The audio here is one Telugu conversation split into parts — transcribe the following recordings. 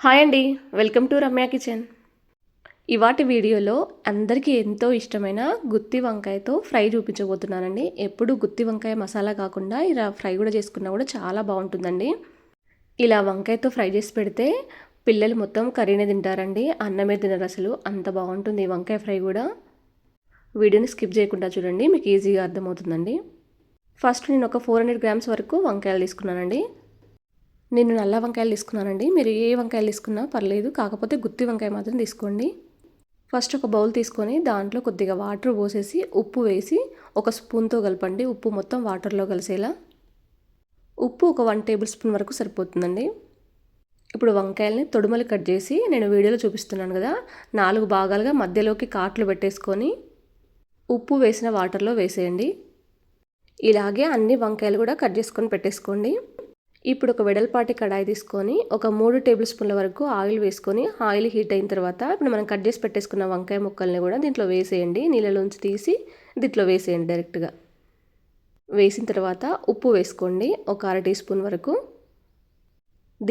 హాయ్ అండి. Welcome to Ramya kitchen. ఇవాటి వీడియోలో అందరికీ ఎంతో ఇష్టమైన గుత్తి వంకాయతో ఫ్రై చూపించబోతున్నానండి. ఎప్పుడు గుత్తి వంకాయ మసాలా కాకుండా ఇలా ఫ్రై కూడా చేసుకున్నా కూడా చాలా బాగుంటుందండి. ఇలా వంకాయతో ఫ్రై చేసి పెడితే పిల్లలు మొత్తం కర్రీనే తింటారండి. అన్నమే తినరు అసలు. అంత బాగుంటుంది ఈ వంకాయ ఫ్రై కూడా. వీడియోని స్కిప్ చేయకుండా చూడండి, మీకు ఈజీగా అర్థమవుతుందండి. ఫస్ట్ నేను ఒక 400 గ్రామ్స్ వరకు వంకాయలు తీసుకున్నానండి. నేను నల్ల వంకాయలు తీసుకున్నానండి. మీరు ఏ వంకాయలు తీసుకున్నా పర్లేదు, కాకపోతే గుత్తి వంకాయ మాత్రం తీసుకోండి. ఫస్ట్ ఒక బౌల్ తీసుకొని దాంట్లో కొద్దిగా వాటర్ పోసేసి ఉప్పు వేసి ఒక స్పూన్తో కలపండి. ఉప్పు మొత్తం వాటర్లో కలిసేలా. ఉప్పు ఒక 1 టేబుల్ స్పూన్ వరకు సరిపోతుందండి. ఇప్పుడు వంకాయల్ని తొడుమలు కట్ చేసి నేను వీడియోలో చూపిస్తున్నాను కదా, 4 భాగాలుగా మధ్యలోకి కాట్లు పెట్టేసుకొని ఉప్పు వేసిన వాటర్లో వేసేయండి. ఇలాగే అన్ని వంకాయలు కూడా కట్ చేసుకొని పెట్టేసుకోండి. ఇప్పుడు ఒక వెడల్పాటి కడాయి తీసుకొని ఒక 3 టేబుల్ స్పూన్ల వరకు ఆయిల్ వేసుకొని ఆయిల్ హీట్ అయిన తర్వాత ఇప్పుడు మనం కట్ చేసి పెట్టేసుకున్న వంకాయ ముక్కల్ని కూడా దీంట్లో వేసేయండి. నీళ్ళలోంచి తీసి దీంట్లో వేసేయండి డైరెక్ట్గా. వేసిన తర్వాత ఉప్పు వేసుకోండి ఒక 1/2 టీ స్పూన్ వరకు.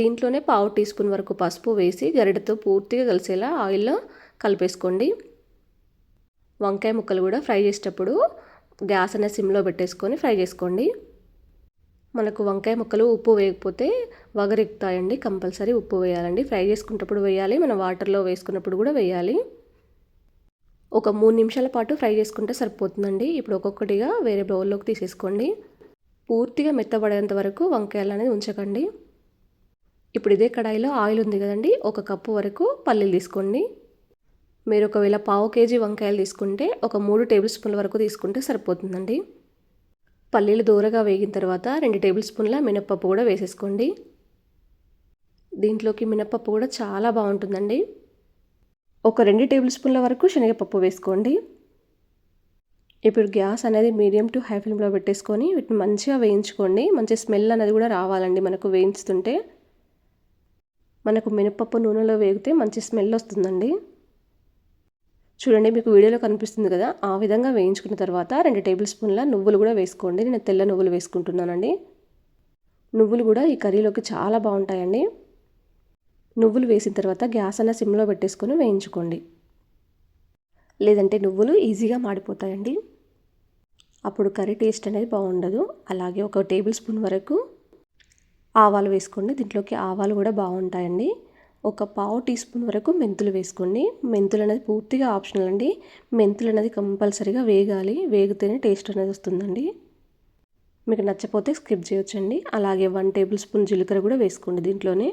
దీంట్లోనే 1/2 టీ స్పూన్ వరకు పసుపు వేసి గరిటెతో పూర్తిగా కలిసేలా ఆయిల్లో కలిపేసుకోండి. వంకాయ ముక్కలు కూడా ఫ్రై చేసేటప్పుడు గ్యాస్ అనేది సిమ్లో పెట్టేసుకొని ఫ్రై చేసుకోండి. మనకు వంకాయ ముక్కలు ఉప్పు వేయకపోతే వగరెక్కుతాయండి. కంపల్సరీ ఉప్పు వేయాలండి. ఫ్రై చేసుకునేటప్పుడు వేయాలి, మనం వాటర్లో వేసుకున్నప్పుడు కూడా వేయాలి. ఒక 3 నిమిషాల పాటు ఫ్రై చేసుకుంటే సరిపోతుందండి. ఇప్పుడు ఒక్కొక్కటిగా వేరే బౌల్లోకి తీసేసుకోండి. పూర్తిగా మెత్తబడేంత వరకు వంకాయలు అనేది ఉంచకండి. ఇప్పుడు ఇదే కడాయిలో ఆయిల్ ఉంది కదండి, 1 కప్పు వరకు పల్లీలు తీసుకోండి. మీరు ఒకవేళ 1/2 కేజీ వంకాయలు తీసుకుంటే ఒక 3 టేబుల్ స్పూన్ల వరకు తీసుకుంటే సరిపోతుందండి. పల్లీలు దూరగా వేగిన తర్వాత 2 టేబుల్ స్పూన్ల మినపప్పు కూడా వేసేసుకోండి. దీంట్లోకి మినపప్పు కూడా చాలా బాగుంటుందండి. ఒక 2 టేబుల్ స్పూన్ల వరకు శనగపప్పు వేసుకోండి. ఇప్పుడు గ్యాస్ అనేది మీడియం టు హై ఫ్లేమ్లో పెట్టేసుకొని వీటిని మంచిగా వేయించుకోండి. మంచి స్మెల్ అనేది కూడా రావాలండి మనకు వేయించుతుంటే. మనకు మినపప్పు నూనెలో వేగితే మంచి స్మెల్ వస్తుందండి. చూడండి, మీకు వీడియోలో కనిపిస్తుంది కదా, ఆ విధంగా వేయించుకున్న తర్వాత 2 టేబుల్ స్పూన్ల నువ్వులు కూడా వేసుకోండి. నేను తెల్ల నువ్వులు వేసుకుంటున్నానండి. నువ్వులు కూడా ఈ కర్రీలోకి చాలా బాగుంటాయండి. నువ్వులు వేసిన తర్వాత గ్యాస్ అన్న సిమ్లో పెట్టేసుకొని వేయించుకోండి, లేదంటే నువ్వులు ఈజీగా మాడిపోతాయండి. అప్పుడు కర్రీ టేస్ట్ అనేది బాగుండదు. అలాగే 1 టేబుల్ స్పూన్ వరకు ఆవాలు వేసుకోండి. దీంట్లోకి ఆవాలు కూడా బాగుంటాయండి. ఒక 1/2 టీ స్పూన్ వరకు మెంతులు వేసుకోండి. మెంతులు అనేది పూర్తిగా ఆప్షనల్ అండి. మెంతులు అనేది కంపల్సరీగా వేగాలి, వేగితేనే టేస్ట్ అనేది వస్తుందండి. మీకు నచ్చపోతే స్కిప్ చేయొచ్చండి. అలాగే 1 టేబుల్ స్పూన్ జీలకర్ర కూడా వేసుకోండి. దీంట్లోనే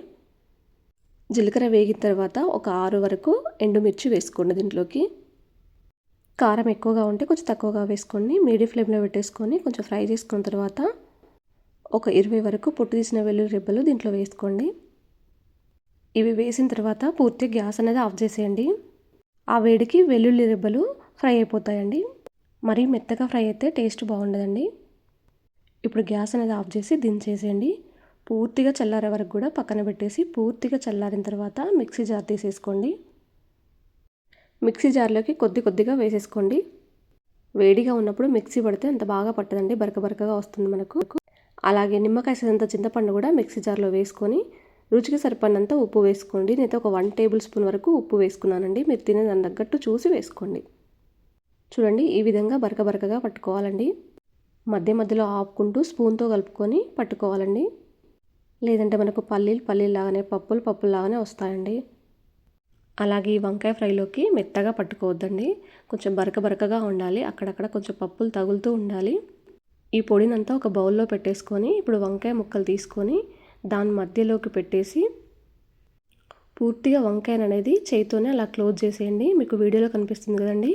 జీలకర్ర వేగిన తర్వాత ఒక 6 వరకు ఎండుమిర్చి వేసుకోండి. దీంట్లోకి కారం ఎక్కువగా ఉంటే కొంచెం తక్కువగా వేసుకోండి. మీడియం ఫ్లేమ్లో పెట్టేసుకొని కొంచెం ఫ్రై చేసుకున్న తర్వాత ఒక 20 వరకు పొట్టు తీసిన వెల్లుల్లి రెబ్బలు దీంట్లో వేసుకోండి. ఇవి వేసిన తర్వాత పూర్తిగా గ్యాస్ అనేది ఆఫ్ చేసేయండి. ఆ వేడికి వెల్లుల్లి రెబ్బలు ఫ్రై అయిపోతాయండి. మరీ మెత్తగా ఫ్రై అయితే టేస్ట్ బాగుండదండి. ఇప్పుడు గ్యాస్ అనేది ఆఫ్ చేసి దించేసేయండి. పూర్తిగా చల్లారే వరకు కూడా పక్కన పెట్టేసి పూర్తిగా చల్లారిన తర్వాత మిక్సీ జార్ తీసేసుకోండి. మిక్సీ జార్లోకి కొద్దిగా వేసేసుకోండి. వేడిగా ఉన్నప్పుడు మిక్సీ పడితే అంత బాగా పట్టదండి, బరకగా వస్తుంది మనకు. అలాగే నిమ్మకాయ సైజంత చింతపండు కూడా మిక్సీ జార్లో వేసుకొని రుచికి సరిపడినంత ఉప్పు వేసుకోండి. నేనైతే ఒక 1 టేబుల్ స్పూన్ వరకు ఉప్పు వేసుకున్నానండి. మీరు తినే దాని తగ్గట్టు చూసి వేసుకోండి. చూడండి, ఈ విధంగా బరకగా పట్టుకోవాలండి. మధ్యలో ఆపుకుంటూ స్పూన్తో కలుపుకొని పట్టుకోవాలండి. లేదంటే మనకు పల్లీలు లాగానే పప్పులు లాగానే వస్తాయండి. అలాగే ఈ వంకాయ ఫ్రైలోకి మెత్తగా పట్టుకోవద్దండి, కొంచెం బరకగా ఉండాలి. అక్కడక్కడ కొంచెం పప్పులు తగులుతూ ఉండాలి. ఈ పొడినంతా ఒక బౌల్లో పెట్టేసుకొని ఇప్పుడు వంకాయ ముక్కలు తీసుకొని దాని మధ్యలోకి పెట్టేసి పూర్తిగా వంకాయను అనేది చేతితోనే అలా క్లోజ్ చేసేయండి. మీకు వీడియోలో కనిపిస్తుంది కదండి.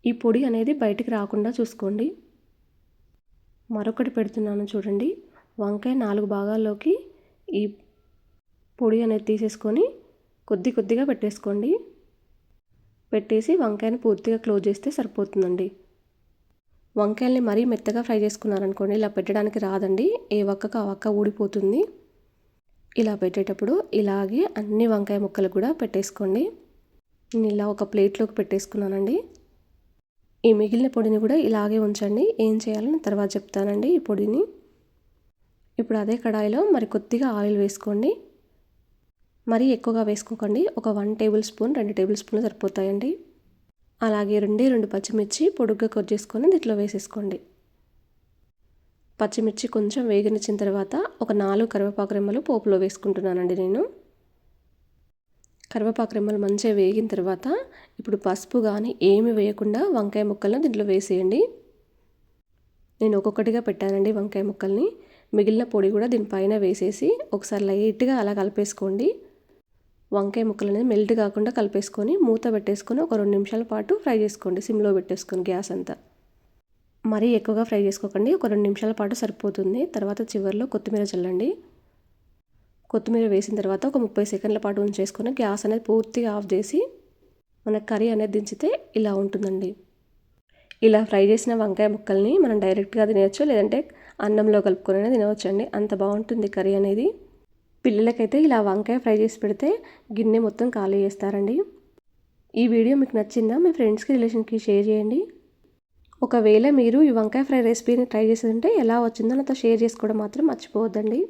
ఈ పొడి అనేది బయటికి రాకుండా చూసుకోండి. మరొకటి పెడుతున్నాను చూడండి. వంకాయ 4 భాగాల్లోకి ఈ పొడి అనేది తీసేసుకొని కొద్దిగా పెట్టేసుకోండి. పెట్టేసి వంకాయను పూర్తిగా క్లోజ్ చేస్తే సరిపోతుందండి. వంకాయల్ని మరీ మెత్తగా ఫ్రై చేసుకున్నారనుకోండి, ఇలా పెట్టడానికి రాదండి. ఏ వక్కకు ఆ వక్క ఊడిపోతుంది. ఇలా పెట్టేటప్పుడు ఇలాగే అన్ని వంకాయ ముక్కలు కూడా పెట్టేసుకోండి. నేను ఇలా ఒక ప్లేట్లోకి పెట్టేసుకున్నానండి. ఈ మిగిలిన పొడిని కూడా ఇలాగే ఉంచండి. ఏం చేయాలని తర్వాత చెప్తానండి ఈ పొడిని. ఇప్పుడు అదే కడాయిలో మరి కొద్దిగా ఆయిల్ వేసుకోండి. మరీ ఎక్కువగా వేసుకోకండి. ఒక 1 టేబుల్ స్పూన్ 2 టేబుల్ స్పూన్లు సరిపోతాయండి. అలాగే 2 పచ్చిమిర్చి పొడుగ్గా కట్ చేసుకొని దీంట్లో వేసేసుకోండి. పచ్చిమిర్చి కొంచెం వేగనిచ్చిన తర్వాత ఒక 4 కరివేపాకు రెమ్మలు పోపులో వేసుకుంటున్నానండి నేను. కరివేపాకు రెమ్మలు మంచిగా వేగిన తర్వాత ఇప్పుడు పసుపు కానీ ఏమి వేయకుండా వంకాయ ముక్కలను దీంట్లో వేసేయండి. నేను ఒక్కొక్కటిగా పెట్టానండి వంకాయ ముక్కల్ని. మిగిలిన పొడి కూడా దీనిపైన వేసేసి ఒకసారి లైట్గా అలా కలిపేసుకోండి. వంకాయ ముక్కలు అనేది మెల్ట్ కాకుండా కలిపేసుకొని మూత పెట్టేసుకొని ఒక 2 నిమిషాల పాటు ఫ్రై చేసుకోండి సిమ్లో పెట్టేసుకొని గ్యాస్ అంతా. మరీ ఎక్కువగా ఫ్రై చేసుకోకండి. ఒక 2 నిమిషాల పాటు సరిపోతుంది. తర్వాత చివరిలో కొత్తిమీర చల్లండి. కొత్తిమీర వేసిన తర్వాత ఒక 30 సెకండ్ల పాటు ఉంచేసుకొని గ్యాస్ అనేది పూర్తిగా ఆఫ్ చేసి మన కర్రీ అనేది దించితే ఇలా ఉంటుందండి. ఇలా ఫ్రై చేసిన వంకాయ ముక్కల్ని మనం డైరెక్ట్గా తినేయచ్చు, లేదంటే అన్నంలో కలుపుకొని తినవచ్చు అండి. అంత బాగుంటుంది కర్రీ అనేది. పిల్లలకైతే ఇలా వంకాయ ఫ్రై చేసి పెడితే గిన్నె మొత్తం ఖాళీ చేస్తారండి. ఈ వీడియో మీకు నచ్చిందా? మీ ఫ్రెండ్స్కి రిలేషన్కి షేర్ చేయండి. ఒకవేళ మీరు ఈ వంకాయ ఫ్రై రెసిపీని ట్రై చేసి ఉంటే ఎలా వచ్చిందో నాతో షేర్ చేసుకోవడం మాత్రం మర్చిపోవద్దండి.